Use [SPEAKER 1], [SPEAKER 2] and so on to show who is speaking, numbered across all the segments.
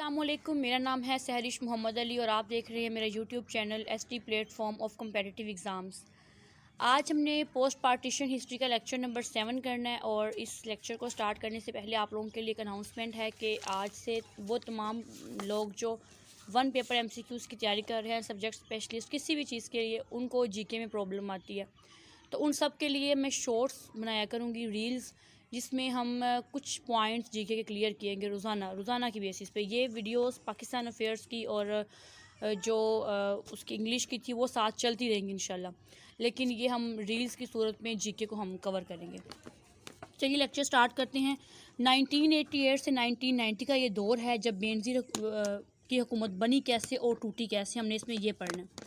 [SPEAKER 1] السلام علیکم، میرا نام ہے سہرش محمد علی اور آپ دیکھ رہے ہیں میرا YouTube channel ST plate form of competitive exams. آج ہم نے پوسٹ پارٹیشن ہسٹری کا لیکچر نمبر 7 کرنا ہے، اور اس لیکچر کو سٹارٹ کرنے سے پہلے آپ لوگوں کے لیے ایک اناؤنسمنٹ ہے کہ آج سے وہ تمام لوگ جو 1 پیپر MCQs کی تیاری کر رہے ہیں، سبجیکٹ اسپیشلسٹ کسی بھی چیز کے لیے، ان کو GK میں پرابلم آتی ہے، تو ان سب کے لیے میں شارٹس بنایا کروں گی، ریلز، جس میں ہم کچھ پوائنٹس GK کے کلیئر کیے گے روزانہ کی بیسس پہ۔ یہ ویڈیوز پاکستان افیئرس کی اور جو اس کی انگلش کی تھی وہ ساتھ چلتی رہیں گی انشاءاللہ، لیکن یہ ہم ریلز کی صورت میں GK کو ہم کور کریں گے۔ چلیے لیکچر سٹارٹ کرتے ہیں۔ 1988 سے 1990 کا یہ دور ہے جب بینظیر کی حکومت بنی کیسے اور ٹوٹی کیسے، ہم نے اس میں یہ پڑھنا ہے۔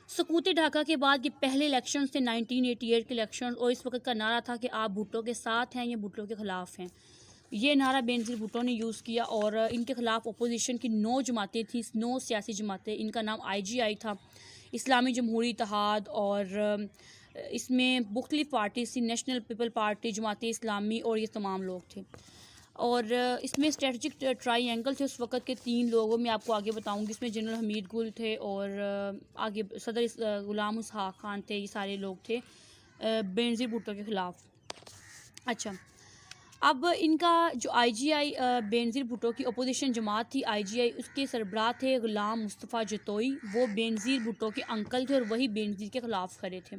[SPEAKER 1] سقوط ڈھاکہ کے بعد یہ پہلے الیکشن تھے 1988 کے الیکشن، اور اس وقت کا نعرہ تھا کہ آپ بھٹو کے ساتھ ہیں یا بھٹو کے خلاف ہیں۔ یہ نعرہ بینظیر بھٹو نے یوز کیا، اور ان کے خلاف اپوزیشن کی 9 جماعتیں تھیں، 9 سیاسی جماعتیں، ان کا نام IGI تھا، اسلامی جمہوری اتحاد، اور اس میں مختلف پارٹیز تھی، national people party, Jamaat Islami, اور یہ تمام لوگ تھے۔ اور اس میں اسٹریٹجک ٹرائی اینگل تھے اس وقت کے 3 لوگوں میں آپ کو آگے بتاؤں گی۔ اس میں جنرل حمید گل تھے، اور آگے صدر غلام اسحاق خان تھے، یہ سارے لوگ تھے بینظیر بھٹو کے خلاف۔ اچھا، اب ان کا جو IGI بینظیر بھٹو کی اپوزیشن جماعت تھی IGI، اس کے سربراہ تھے غلام مصطفیٰ جتوئی، وہ بینظیر بھٹو کے انکل تھے اور وہی بینظیر کے خلاف کھڑے تھے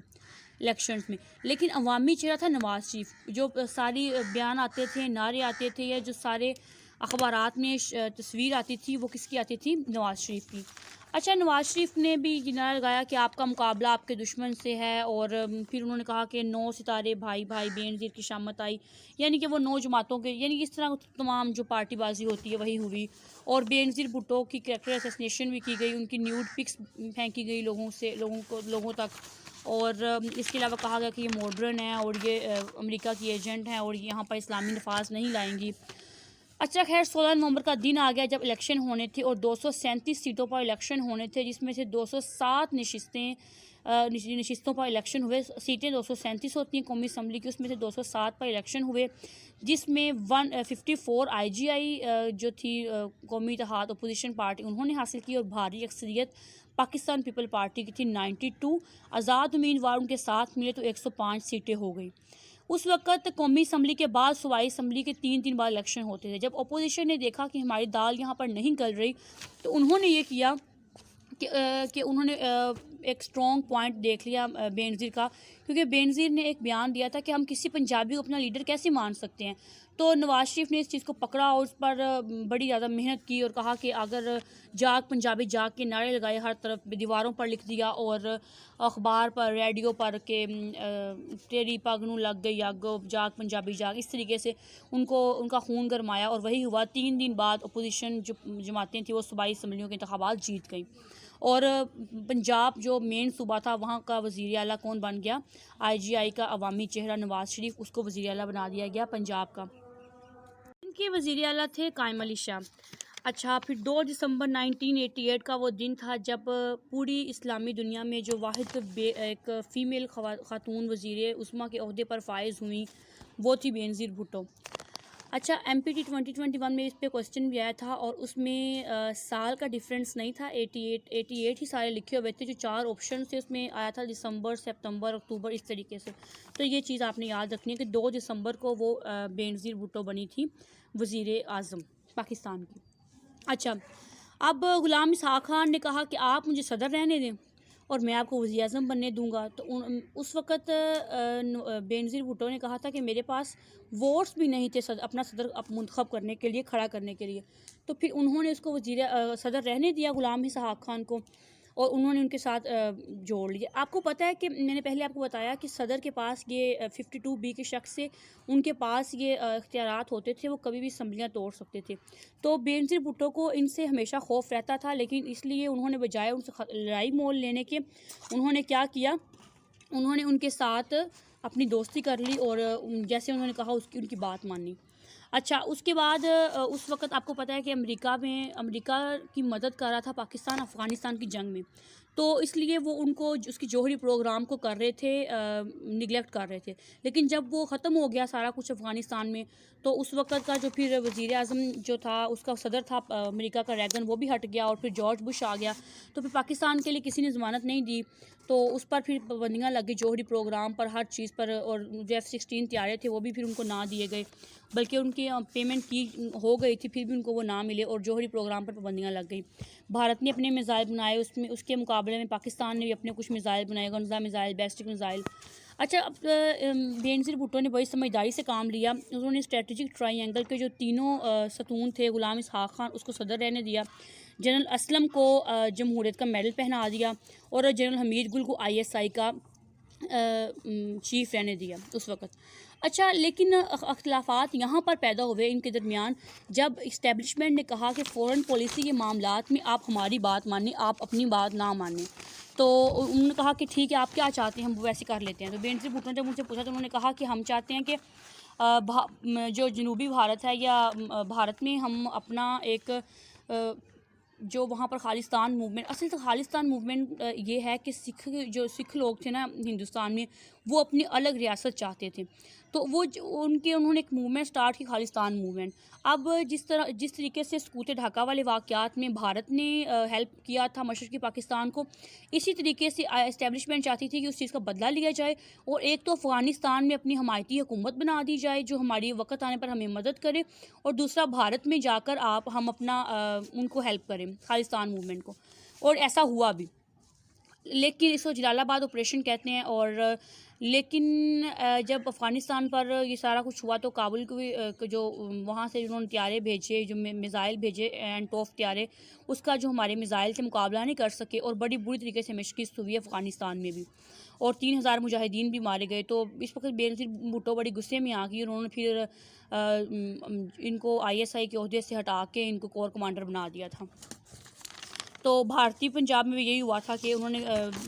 [SPEAKER 1] الیکشنز میں۔ لیکن عوامی چہرہ تھا نواز شریف، جو ساری بیان آتے تھے، نعرے آتے تھے، یا جو سارے اخبارات میں تصویر آتی تھی، وہ کس کی آتی تھی؟ نواز شریف کی۔ اچھا، نواز شریف نے بھی یہ نعرہ لگایا کہ آپ کا مقابلہ آپ کے دشمن سے ہے، اور پھر انہوں نے کہا کہ 9 ستارے بھائی بھائی بینظیر کی شامت آئی، یعنی کہ وہ 9 جماعتوں کے، یعنی اس طرح تمام جو پارٹی بازی ہوتی ہے وہی ہوئی، اور بینظیر بھٹو کی کریکٹر اسیسینیشن بھی کی گئی، ان کی نیوڈ پکس پھینکی گئی لوگوں تک، اور اس کے علاوہ کہا گیا کہ یہ ماڈرن ہیں اور یہ امریکہ کی ایجنٹ ہیں اور یہاں پر اسلامی نفاذ نہیں لائیں گی۔ اچھا خیر، 16 نومبر کا دن آ گیا جب الیکشن ہونے تھے، اور 237 سیٹوں پر الیکشن ہونے تھے، جس میں سے 207 نشستوں پر الیکشن ہوئے۔ سیٹیں 237 ہوتی ہیں قومی اسمبلی کی، اس میں سے 207 پر الیکشن ہوئے، جس میں 154 IGI جو تھی قومی اتحاد اپوزیشن پارٹی، انہوں نے حاصل کی، اور بھاری اکثریت پاکستان پیپل پارٹی کی تھی 92۔ آزاد امیدوار ان کے ساتھ ملے تو 105 سیٹیں ہو گئی۔ اس وقت قومی اسمبلی کے بعد صوبائی اسمبلی کے 3 بار الیکشن ہوتے تھے۔ جب اپوزیشن نے دیکھا کہ ہماری دال یہاں پر نہیں گل رہی، تو انہوں نے یہ کیا کہ انہوں نے ایک اسٹرانگ پوائنٹ دیکھ لیا بینظیر کا، کیونکہ بینظیر نے ایک بیان دیا تھا کہ ہم کسی پنجابی کو اپنا لیڈر کیسے مان سکتے ہیں، تو نواز شریف نے اس چیز کو پکڑا اور اس پر بڑی زیادہ محنت کی، اور کہا کہ اگر جاگ پنجابی جاگ کے نعرے لگائے، ہر طرف دیواروں پر لکھ دیا اور اخبار پر، ریڈیو پر کہ تیری پگ نو لگ گئی اگ، جاگ پنجابی جاگ، اس طریقے سے ان کا خون گرمایا، اور وہی ہوا۔ 3 دن بعد اپوزیشن جو جماعتیں تھیں وہ صوبائی اسمبلیوں کے انتخابات جیت گئیں، اور پنجاب جو مین صوبہ تھا وہاں کا وزیر اعلیٰ کون بن گیا؟ IGI کا عوامی چہرہ نواز شریف، اس کو وزیر اعلیٰ بنا دیا گیا پنجاب کا۔ ان کے وزیر اعلیٰ تھے قائم علی شاہ۔ اچھا، پھر 2 دسمبر 1988 کا وہ دن تھا جب پوری اسلامی دنیا میں جو واحد ایک فیمیل خاتون وزیر عظمیٰ کے عہدے پر فائز ہوئیں، وہ تھی بینظیر بھٹو۔ اچھا، MPT 2021 میں اس پہ کوسچن بھی آیا تھا، اور اس میں سال کا ڈیفرنس نہیں تھا، 88 ہی سارے لکھے ہوئے تھے، جو 4 آپشن تھے اس میں آیا تھا دسمبر، سپتمبر، اکتوبر، اس طریقے سے۔ تو یہ چیز آپ نے یاد رکھنی ہے کہ 2 دسمبر کو وہ بینظیر بھٹو بنی تھی وزیر اعظم پاکستان کی۔ اچھا، اب غلام اسحاق خان نے کہا کہ آپ مجھے صدر رہنے دیں اور میں آپ کو وزیر اعظم بننے دوں گا، تو اس وقت بینظیر بھٹو نے کہا تھا کہ میرے پاس ووٹس بھی نہیں تھے اپنا صدر منتخب کرنے کے لیے، کھڑا کرنے کے لیے، تو پھر انہوں نے اس کو صدر رہنے دیا غلام اسحاق خان کو، اور انہوں نے ان کے ساتھ جوڑ لیا۔ آپ کو پتہ ہے کہ میں نے پہلے آپ کو بتایا کہ صدر کے پاس یہ 52B کے شخص سے ان کے پاس یہ اختیارات ہوتے تھے، وہ کبھی بھی اسمبلیاں توڑ سکتے تھے، تو بینظیر بھٹو کو ان سے ہمیشہ خوف رہتا تھا، لیکن اس لیے انہوں نے بجائے ان سے لڑائی مول لینے کے، انہوں نے کیا کیا، انہوں نے ان کے ساتھ اپنی دوستی کر لی، اور جیسے انہوں نے کہا ان کی بات مانی۔ اچھا، اس کے بعد اس وقت آپ کو پتہ ہے کہ امریکہ کی مدد کر رہا تھا پاکستان افغانستان کی جنگ میں، تو اس لیے وہ ان کو اس کی جوہری پروگرام کو کر رہے تھے، نگلیکٹ کر رہے تھے. لیکن جب وہ ختم ہو گیا سارا کچھ افغانستان میں، تو اس وقت کا جو پھر وزیر اعظم جو تھا، اس کا صدر تھا امریکہ کا ریگن، وہ بھی ہٹ گیا اور پھر جارج بش آ گیا. تو پھر پاکستان کے لیے کسی نے ضمانت نہیں دی، تو اس پر پھر پابندیاں لگ گئی، جوہری پروگرام پر، ہر چیز پر. اور جو F-16 طیارے تھے وہ بھی پھر ان کو نہ دیے گئے، بلکہ ان کی پیمنٹ کی ہو گئی تھی، پھر بھی ان کو وہ نہ ملے اور جوہری پروگرام پر پابندیاں لگ گئی. بھارت نے اپنے میزائل بنائے، اس کے مقابلے میں پاکستان نے بھی اپنے کچھ میزائل بنائے، گنزا میزائل، بیسٹک میزائل. اچھا، اب بینظیر بھٹو نے بڑی سمجھداری سے کام لیا. انہوں نے اسٹریٹجک ٹرائی اینگل کے جو تینوں ستون تھے، غلام اسحاق خان اس کو صدر رہنے دیا، جنرل اسلم کو جمہوریت کا میڈل پہنا دیا، اور جنرل حمید گل کو ISI کا چیف رہنے دیا اس وقت. اچھا، لیکن اختلافات یہاں پر پیدا ہوئے ان کے درمیان، جب اسٹیبلشمنٹ نے کہا کہ فورن پالیسی کے معاملات میں آپ ہماری بات مانیں، آپ اپنی بات نہ مانیں. تو انہوں نے کہا کہ ٹھیک ہے، آپ کیا چاہتے ہیں، ہم وہ ویسے کر لیتے ہیں. تو بینظیر بھٹو نے جب ان سے پوچھا تو انہوں نے کہا کہ ہم چاہتے ہیں کہ جو جنوبی بھارت ہے یا بھارت میں ہم اپنا ایک جو وہاں پر خالصتان موومنٹ، اصل تو خالصتان موومنٹ یہ ہے کہ سکھ لوگ تھے نا ہندوستان میں، وہ اپنی الگ ریاست چاہتے تھے. تو وہ انہوں نے ایک موومنٹ سٹارٹ کی، خالصتان موومنٹ. اب جس طریقے سے سقوط ڈھاکہ والے واقعات میں بھارت نے ہیلپ کیا تھا مشرقی پاکستان کو، اسی طریقے سے اسٹیبلشمنٹ چاہتی تھی کہ اس چیز کا بدلہ لیا جائے، اور ایک تو افغانستان میں اپنی حمایتی حکومت بنا دی جائے جو ہماری وقت آنے پر ہمیں مدد کرے، اور دوسرا بھارت میں جا کر ہم اپنا ان کو ہیلپ کریں، خالصتان موومنٹ کو. اور ایسا ہوا بھی، لیکن اس کو جلال آباد آپریشن کہتے ہیں. اور لیکن جب افغانستان پر یہ سارا کچھ ہوا تو کابل کو جو وہاں سے انہوں نے طیارے بھیجے، جو میزائل بھیجے اینڈ توف طیارے، اس کا جو ہمارے میزائل سے مقابلہ نہیں کر سکے، اور بڑی بری طریقے سے شکست ہوئی افغانستان میں بھی، اور 3000 مجاہدین بھی مارے گئے. تو اس وقت بینظیر بھٹو بڑی غصے میں آ گئی، انہوں نے پھر ان کو ISI کے عہدے سے ہٹا کے ان کو کور کمانڈر بنا دیا تھا. تو بھارتی پنجاب میں بھی یہی ہوا تھا کہ انہوں نے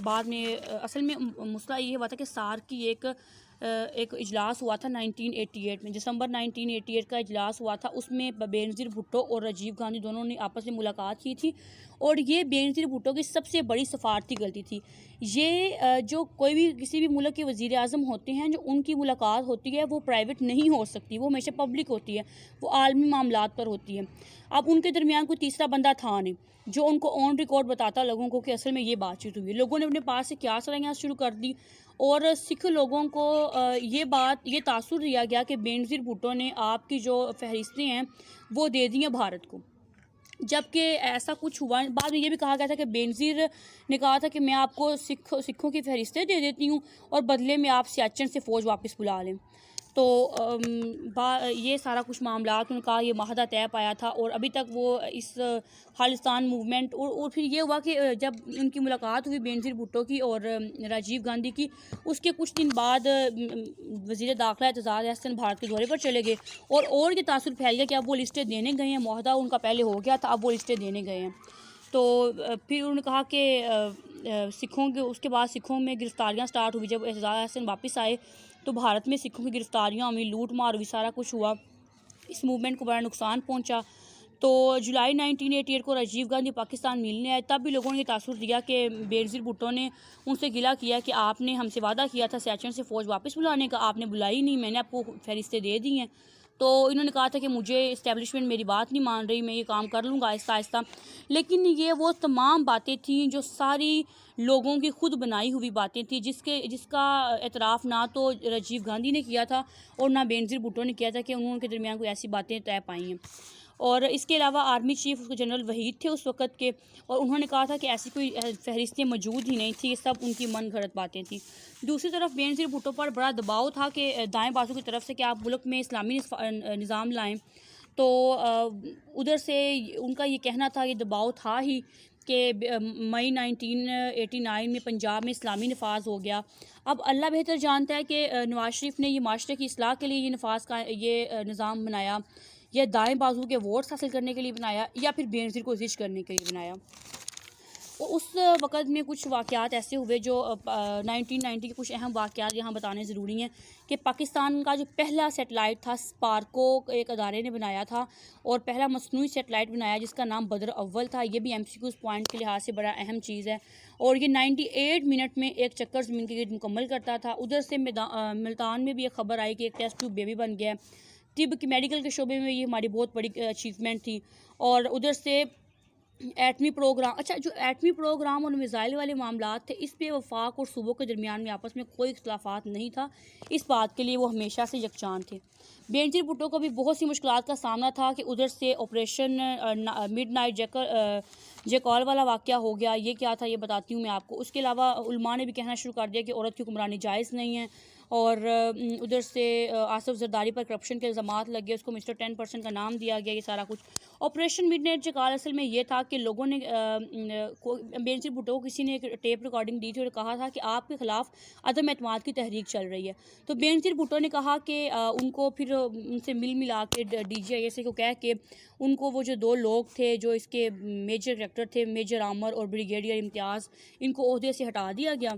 [SPEAKER 1] بعد میں اصل میں مسئلہ یہ ہوا تھا کہ سارک کی ایک اجلاس ہوا تھا 1988 میں، دسمبر 1988 کا اجلاس ہوا تھا. اس میں بینظیر بھٹو اور راجیو گاندھی دونوں نے آپس میں ملاقات کی تھی، اور یہ بینظیر بھٹو کی سب سے بڑی سفارتی غلطی تھی. یہ جو کوئی بھی کسی بھی ملک کے وزیر اعظم ہوتے ہیں، جو ان کی ملاقات ہوتی ہے وہ پرائیویٹ نہیں ہو سکتی، وہ ہمیشہ پبلک ہوتی ہے، وہ عالمی معاملات پر ہوتی ہے. اب ان کے درمیان کوئی تیسرا بندہ تھا نہیں جو ان کو آن ریکارڈ بتاتا لوگوں کو کہ اصل میں یہ بات چیت ہوئی. لوگوں نے اپنے پاس سے کیا سرائیاں شروع کر دی، اور سکھ لوگوں کو یہ تاثر دیا گیا کہ بینظیر بھٹو نے آپ کی جو فہرستیں ہیں وہ دے دی ہیں بھارت کو. جبکہ ایسا کچھ ہوا، بعد میں یہ بھی کہا گیا تھا کہ بینظیر نے کہا تھا کہ میں آپ کو سکھوں کی فہرستیں دے دیتی ہوں اور بدلے میں آپ سیاچن سے فوج واپس بلا لیں. تو یہ سارا کچھ معاملات ان کا یہ معاہدہ طے پایا تھا، اور ابھی تک وہ اس خالصتان موومنٹ. اور پھر یہ ہوا کہ جب ان کی ملاقات ہوئی بینظیر بھٹو کی اور راجیو گاندھی کی، اس کے کچھ دن بعد وزیر داخلہ اعتزاز احسن بھارت کے دورے پر چلے گئے، اور یہ تاثر پھیل گیا کہ اب وہ لسٹیں دینے گئے ہیں. معاہدہ ان کا پہلے ہو گیا تھا، اب وہ لسٹیں دینے گئے ہیں. تو پھر انہوں نے کہا کہ سکھوں کے اس کے بعد سکھوں میں گرفتاریاں سٹارٹ ہوئی. جب اعتزاز احسن واپس آئے تو بھارت میں سکھوں کی گرفتاریاں ہوئی، لوٹ مار ہوئی، سارا کچھ ہوا. اس موومنٹ کو بڑا نقصان پہنچا. تو جولائی 1988 کو راجیو گاندھی پاکستان ملنے آئے. تب بھی لوگوں نے یہ تاثر دیا کہ بینظیر بھٹو نے ان سے گلہ کیا کہ آپ نے ہم سے وعدہ کیا تھا سیاچن سے فوج واپس بلانے کا، آپ نے بلائی نہیں، میں نے آپ کو فہرستیں دے دی ہیں. تو انہوں نے کہا تھا کہ مجھے اسٹیبلشمنٹ میری بات نہیں مان رہی، میں یہ کام کر لوں گا آہستہ آہستہ. لیکن یہ وہ تمام باتیں تھیں جو ساری لوگوں کی خود بنائی ہوئی باتیں تھیں، جس کا اعتراف نہ تو راجیو گاندھی نے کیا تھا اور نہ بینظیر بھٹو نے کیا تھا کہ انہوں کے درمیان کوئی ایسی باتیں طے پائی ہیں. اور اس کے علاوہ آرمی چیف جنرل وحید تھے اس وقت کے، اور انہوں نے کہا تھا کہ ایسی کوئی فہرستیں موجود ہی نہیں تھیں، یہ سب ان کی من گھڑت باتیں تھیں. دوسری طرف بینظیر بھٹو پر بڑا دباؤ تھا کہ دائیں بازو کی طرف سے کہ آپ ملک میں اسلامی نظام لائیں. تو ادھر سے ان کا یہ کہنا تھا، یہ دباؤ تھا ہی کہ مئی 1989 میں پنجاب میں اسلامی نفاذ ہو گیا. اب اللہ بہتر جانتا ہے کہ نواز شریف نے یہ معاشرے کی اصلاح کے لیے یہ نفاذ کا یہ نظام بنایا، یا دائیں بازو کے ووٹس حاصل کرنے کے لیے بنایا، یا پھر بینظیر کو زش کرنے کے لیے بنایا. اور اس وقت میں کچھ واقعات ایسے ہوئے جو 1990 کے کچھ اہم واقعات یہاں بتانے ضروری ہیں کہ پاکستان کا جو پہلا سیٹلائٹ تھا اسپارکو ایک ادارے نے بنایا تھا، اور پہلا مصنوعی سیٹلائٹ بنایا جس کا نام بدر اول تھا. یہ بھی MCQs پوائنٹ کے لحاظ سے بڑا اہم چیز ہے. اور یہ 98 منٹ میں ایک چکر زمین کے گرد مکمل کرتا تھا. ادھر سے ملتان میں بھی ایک خبر آئی کہ ایک ٹیسٹ ٹیوب بیبی بن گیا ہے. طب کی میڈیکل کے شعبے میں یہ ہماری بہت بڑی اچیومنٹ تھی. اور ادھر سے ایٹمی پروگرام، اچھا جو ایٹمی پروگرام اور میزائل والے معاملات تھے، اس پہ وفاق اور صوبوں کے درمیان میں آپس میں کوئی اختلافات نہیں تھا. اس بات کے لیے وہ ہمیشہ سے یکجان تھے. بینظیر بھٹو کو بھی بہت سی مشکلات کا سامنا تھا کہ ادھر سے آپریشن مڈ نائٹ جیکال والا واقعہ ہو گیا. یہ کیا تھا یہ بتاتی ہوں میں آپ کو. اس کے علاوہ علماء نے بھی کہنا شروع کر دیا کہ عورت کی حکمرانی جائز نہیں ہے. اور ادھر سے آصف زرداری پر کرپشن کے الزامات لگے، اس کو مسٹر 10% کا نام دیا گیا. یہ سارا کچھ آپریشن مڈ نائٹ جیکال اصل میں یہ تھا کہ لوگوں نے بینظیر بھٹو کو کسی نے ایک ٹیپ ریکارڈنگ دی تھی اور کہا تھا کہ آپ کے خلاف عدم اعتماد کی تحریک چل رہی ہے. تو بینظیر بھٹو نے کہا کہ ان کو پھر ان سے ملا کے DGIS کو کہہ کے ان کو وہ جو 2 لوگ تھے جو اس کے میجر ڈائریکٹر تھے، میجر عامر اور بریگیڈیئر امتیاز، ان کو عہدے سے ہٹا دیا گیا.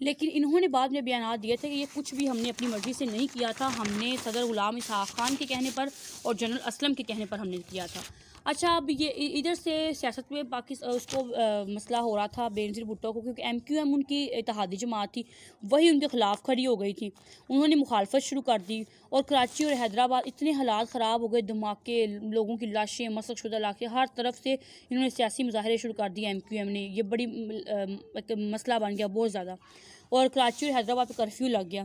[SPEAKER 1] لیکن انہوں نے بعد میں بیانات دیے تھے کہ یہ کچھ بھی ہم نے اپنی مرضی سے نہیں کیا تھا، ہم نے صدر غلام اسحاق خان کے کہنے پر اور جنرل اسلم کے کہنے پر ہم نے کیا تھا. اچھا اب یہ ادھر سے سیاست میں اس کو مسئلہ ہو رہا تھا بینظیر بھٹو کو، کیونکہ MQM ان کی اتحادی جماعت تھی، وہی ان کے خلاف کھڑی ہو گئی تھی. انہوں نے مخالفت شروع کر دی اور کراچی اور حیدرآباد اتنے حالات خراب ہو گئے، دھماکے، لوگوں کی لاشیں، مسخ شدہ علاقے، ہر طرف سے انہوں نے سیاسی مظاہرے شروع کر دیے. MQM نے یہ بڑی مسئلہ بن گیا بہت زیادہ، اور کراچی اور حیدرآباد پہ کرفیو لگ گیا.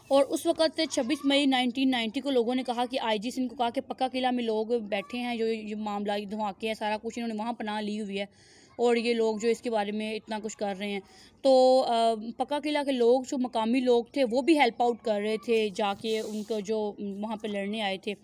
[SPEAKER 1] اور اس وقت 26 مئی 1990 کو لوگوں نے کہا کہ IG سندھ کو کہا کہ پکا قلعہ میں لوگ بیٹھے ہیں، جو یہ معاملہ دھماکے ہیں سارا کچھ انہوں نے وہاں پناہ لی ہوئی ہے، اور یہ لوگ جو اس کے بارے میں اتنا کچھ کر رہے ہیں. تو پکا قلعہ کے لوگ جو مقامی لوگ تھے وہ بھی ہیلپ آؤٹ کر رہے تھے جا کے ان کو جو وہاں پہ لڑنے آئے تھے.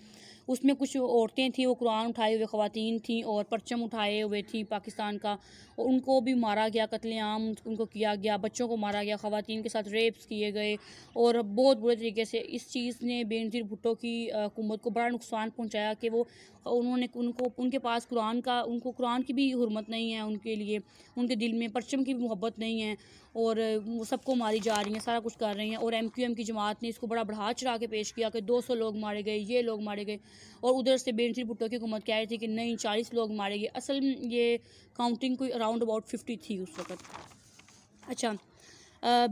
[SPEAKER 1] اس میں کچھ عورتیں تھیں، وہ قرآن اٹھائے ہوئے خواتین تھیں اور پرچم اٹھائے ہوئے تھیں پاکستان کا، اور ان کو بھی مارا گیا، قتل عام ان کو کیا گیا، بچوں کو مارا گیا، خواتین کے ساتھ ریپس کیے گئے. اور بہت برے طریقے سے اس چیز نے بینظیر بھٹو کی حکومت کو بڑا نقصان پہنچایا کہ وہ ان کے پاس ان کو قرآن کی بھی حرمت نہیں ہے، ان کے لیے ان کے دل میں پرچم کی بھی محبت نہیں ہے، اور وہ سب کو ماری جا رہی ہیں، سارا کچھ کر رہی ہیں. اور MQM کی جماعت نے اس کو بڑا بڑھا چڑھا کے پیش کیا کہ 200 لوگ مارے گئے، یہ لوگ مارے گئے. اور ادھر سے بینظیر بھٹو کی حکومت کہہ رہی تھی کہ نہیں 40 لوگ مارے گئے. اصل یہ کاؤنٹنگ کوئی اراؤنڈ اباؤٹ 50 تھی اس وقت. اچھا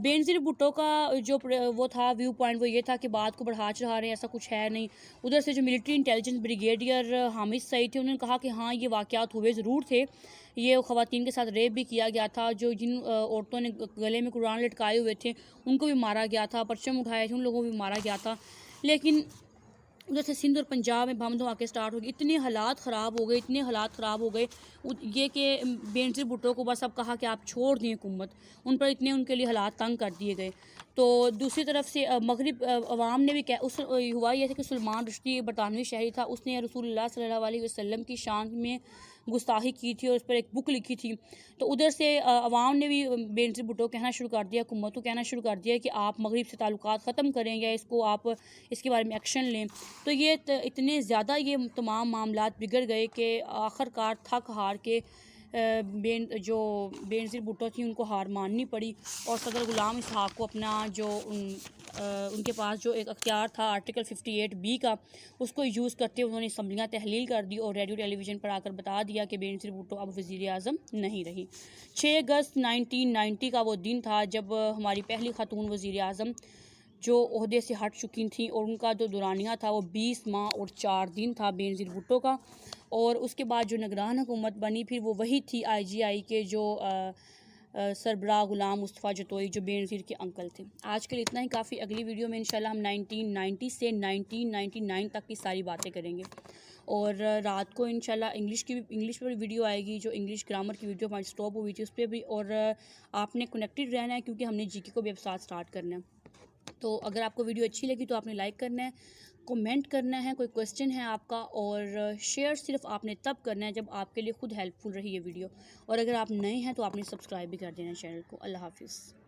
[SPEAKER 1] بینظیر بھٹو کا جو وہ تھا ویو پوائنٹ وہ یہ تھا کہ بات کو بڑھا چڑھا رہے ہیں، ایسا کچھ ہے نہیں. ادھر سے جو ملٹری انٹیلیجنس بریگیڈیئر حامد سعید تھے، انہوں نے کہا کہ ہاں یہ واقعات ہوئے ضرور تھے، یہ خواتین کے ساتھ ریپ بھی کیا گیا تھا، جن عورتوں نے گلے میں قرآن لٹکائے ہوئے تھے ان کو بھی مارا گیا تھا، پرچم اٹھائے تھے ان لوگوں کو بھی مارا گیا تھا. لیکن ادھر سے سندھ اور پنجاب میں بم دھماکے سٹارٹ ہو گئے، اتنے حالات خراب ہو گئے یہ کہ بینظیر بھٹو کو بس اب کہا کہ آپ چھوڑ دیں حکومت، ان پر اتنے ان کے لیے حالات تنگ کر دیے گئے. تو دوسری طرف سے مغرب عوام نے بھی ہوا یہ تھا کہ سلمان رشدی برطانوی شہری تھا، اس نے رسول اللہ صلی اللہ علیہ وسلم کی شان میں گستاخی کی تھی اور اس پر ایک بک لکھی تھی. تو ادھر سے عوام نے بھی بینظیر بھٹو کہنا شروع کر دیا، حکومت کو کہنا شروع کر دیا کہ آپ مغرب سے تعلقات ختم کریں یا اس کو آپ اس کے بارے میں ایکشن لیں. تو یہ اتنے زیادہ یہ تمام معاملات بگڑ گئے کہ آخرکار تھک ہار کے جو بینظیر بھٹو تھی ان کو ہار ماننی پڑی، اور صدر غلام اسحاق کو اپنا جو ان کے پاس جو ایک اختیار تھا آرٹیکل 58B کا، اس کو یوز کرتے انہوں نے اسمبلیاں تحلیل کر دی اور ریڈیو ٹیلی ویژن پر آ کر بتا دیا کہ بینظیر بھٹو اب وزیر اعظم نہیں رہی. 6 اگست 1990 کا وہ دن تھا جب ہماری پہلی خاتون وزیر اعظم جو عہدے سے ہٹ چکی تھیں، اور ان کا جو دورانیہ تھا وہ 20 ماہ اور 4 دن تھا بینظیر بھٹو کا. اور اس کے بعد جو نگران حکومت بنی پھر وہ وہی تھی IGI کے جو سربراہ غلام مصطفیٰ جتوئی جو بینظیر کے انکل تھے. آج کے لیے اتنا ہی کافی. اگلی ویڈیو میں انشاءاللہ ہم 1990 سے 1999 تک کی ساری باتیں کریں گے، اور رات کو انشاءاللہ انگلش پر ویڈیو آئے گی، جو انگلش گرامر کی ویڈیو ہماری اسٹاپ ہوئی تھی اس پہ بھی. اور آپ نے کنیکٹڈ رہنا ہے کیونکہ ہم نے GK کو بھی اب ساتھ سٹارٹ کرنا ہے. تو اگر آپ کو ویڈیو اچھی لگی تو آپ نے لائک کرنا ہے، کومنٹ کرنا ہے، کوئی کویسچن ہے آپ کا، اور شیئر صرف آپ نے تب کرنا ہے جب آپ کے لیے خود ہیلپ فل رہی ہے ویڈیو. اور اگر آپ نئے ہیں تو آپ نے سبسکرائب بھی کر دینا چینل کو. اللہ حافظ.